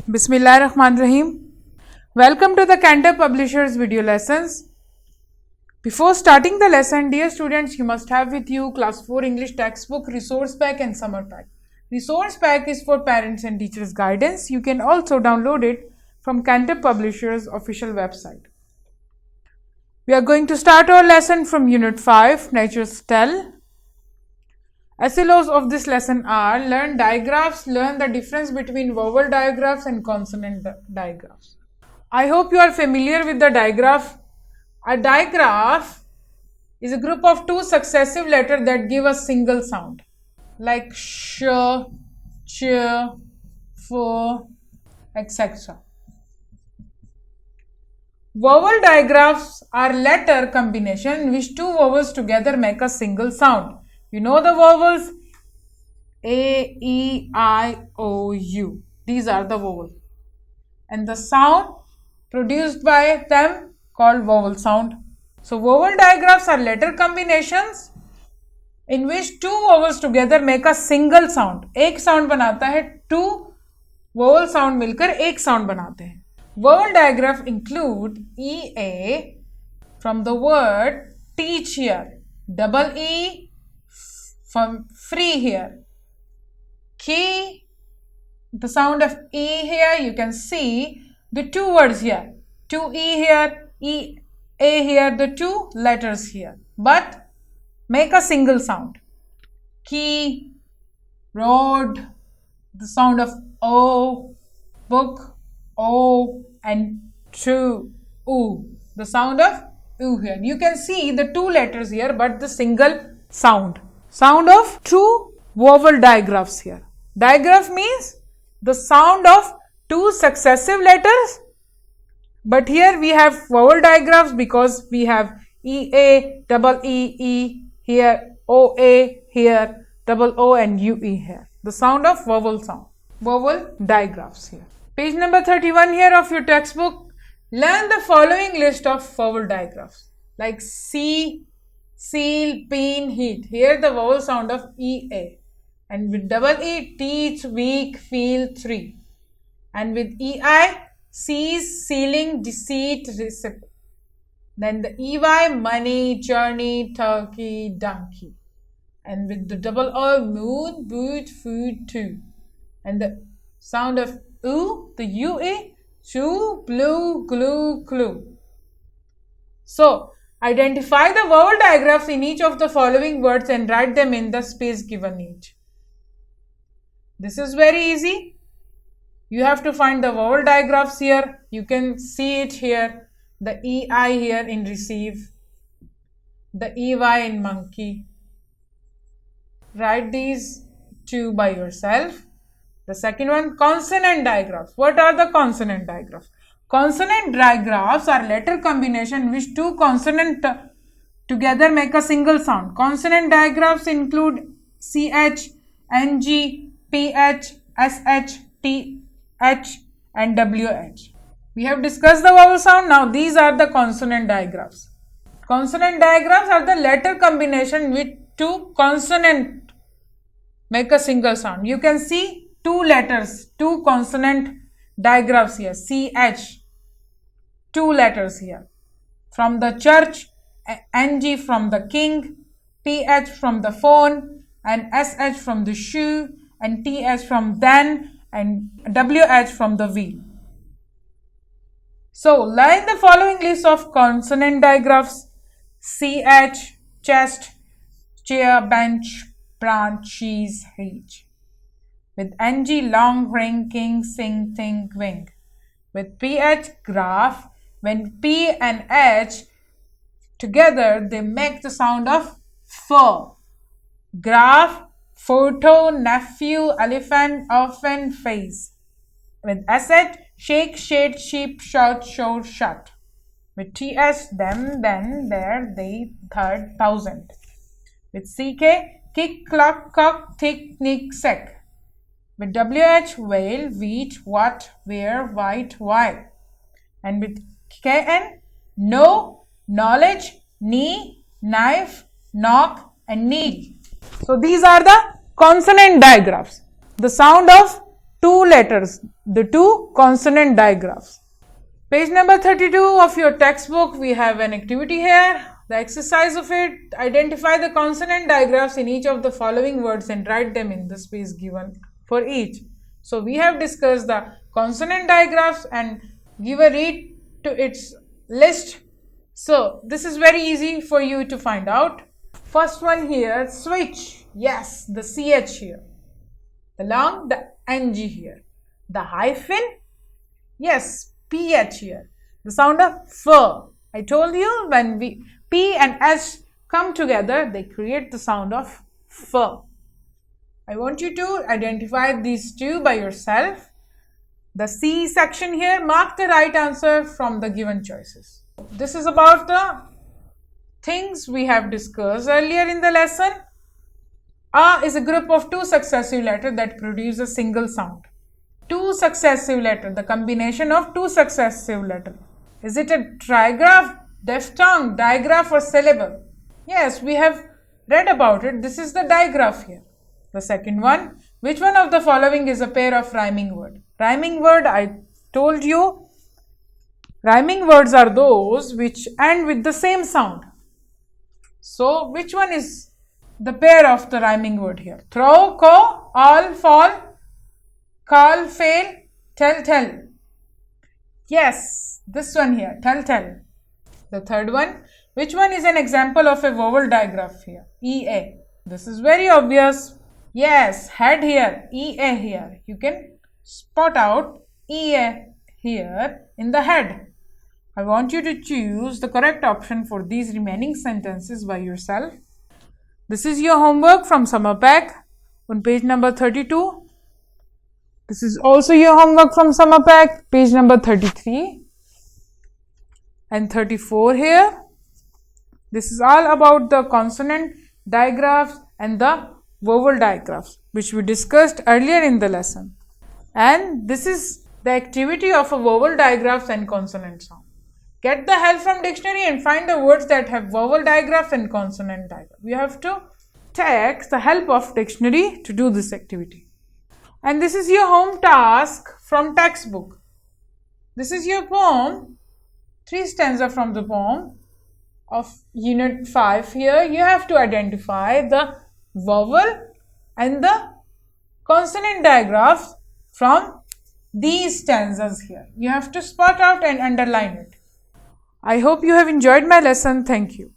Bismillahirrahmanirrahim. Welcome to the Cantab Publishers video lessons. Before starting the lesson, dear students, you must have with you class 4 English textbook, resource pack and summer pack. Resource pack is for parents and teachers guidance. You can also download it from Cantab Publishers official website. We are going to start our lesson from Unit 5, Nature's Tale. SLOs of this lesson are: learn digraphs, learn the difference between vowel digraphs and consonant digraphs. I hope you are familiar with the digraph. A digraph is a group of two successive letters that give a single sound, like sh, ch, f, etc. Vowel digraphs are letter combination in which two vowels together make a single sound. You know the vowels A, E, I, O, U. These are the vowels. And the sound produced by them called vowel sound. So vowel digraphs are letter combinations in which two vowels together make a single sound. एक sound बनाता है, two vowel sound मिलकर एक sound बनाते हैं. Vowel digraph include EA from the word teach here, double E from free here, key, the sound of E here. You can see the two words here, two E here, E, A here, the two letters here, but make a single sound. Key, road, the sound of O, book, O, and true, U, the sound of U here. You can see the two letters here, but the single sound. Sound of two vowel digraphs here. Digraph means the sound of two successive letters, but here we have vowel digraphs because we have EA, double E here, OA here, double O and UE here. The sound of vowel sound. Vowel digraphs here. Page number 31 here of your textbook. Learn the following list of vowel digraphs, like C, seal, pin, heat. Here the vowel sound of EA. And with double E, teach, week, feel, tree. And with EI, seize, sealing, deceit, receipt. Then the EY, money, journey, turkey, donkey. And with the double O, moon, boot, food, too. And the sound of U, the UE, chew, blue, glue, clue. So, identify the vowel digraphs in each of the following words and write them in the space given each. This is very easy. You have to find the vowel digraphs here. You can see it here. The EI here in receive. The EY in monkey. Write these two by yourself. The second one, consonant digraphs. What are the consonant digraphs? Consonant digraphs are letter combination in which two consonants together make a single sound. Consonant digraphs include CH, NG, PH, SH, TH and WH. We have discussed the vowel sound. Now these are the consonant digraphs. Consonant digraphs are the letter combination in which two consonants make a single sound. You can see two letters, two consonant digraphs here. CH, two letters here. From the church, NG from the king, PH from the phone, and SH from the shoe, and TH from then, and WH from the wheel. So, learn the following list of consonant digraphs: CH, chest, chair, bench, branch, cheese, reach. With NG, long, ring, king, sing, think, wing. With PH, graph. When P and H together, they make the sound of fur. Graph, photo, nephew, elephant, orphan, face. With SH, shake, shade, sheep, shout, show, shut. With TS, them, then, there, they, third, thousand. With CK, kick, clock, cock, tick, nick, sec. With WH, whale, wheat, what, where, white, why. And with KN, know, knowledge, knee, knife, knock, and needle. So these are the consonant digraphs. The sound of two letters, the two consonant digraphs. Page number 32 of your textbook, we have an activity here. The exercise of it, identify the consonant digraphs in each of the following words and write them in the space given for each. So we have discussed the consonant digraphs and give a read to its list. So this is very easy for you to find out. First one here, switch. Yes, the CH here. The long, the NG here. The hyphen, yes, PH here. The sound of F. I told you when P and S come together, they create the sound of F. I want you to identify these two by yourself. The C section here, mark the right answer from the given choices. This is about the things we have discussed earlier in the lesson. A is a group of two successive letters that produce a single sound. Two successive letters, the combination of two successive letters. Is it a trigraph, diphthong, digraph or syllable? Yes, we have read about it. This is the digraph here. The second one, which one of the following is a pair of rhyming word? Rhyming word, I told you, rhyming words are those which end with the same sound. So, which one is the pair of the rhyming word here? Throw, co, all, fall, call, fail, tell. Yes, this one here, tell. The third one, which one is an example of a vowel digraph here? EA. This is very obvious. Yes, head here, EA here. You can spot out EA here in the head. I want you to choose the correct option for these remaining sentences by yourself. This is your homework from summer pack on page number 32. This is also your homework from summer pack, page number 33 and 34 here. This is all about the consonant digraphs and the vowel digraphs which we discussed earlier in the lesson. And this is the activity of a vowel digraphs and consonant sound. Get the help from dictionary and find the words that have vowel digraphs and consonant digraphs. You have to take the help of dictionary to do this activity. And this is your home task from textbook. This is your poem, 3 stanzas from the poem of unit 5 here. You have to identify the vowel and the consonant digraphs from these stanzas here. You have to spot out and underline it. I hope you have enjoyed my lesson. Thank you.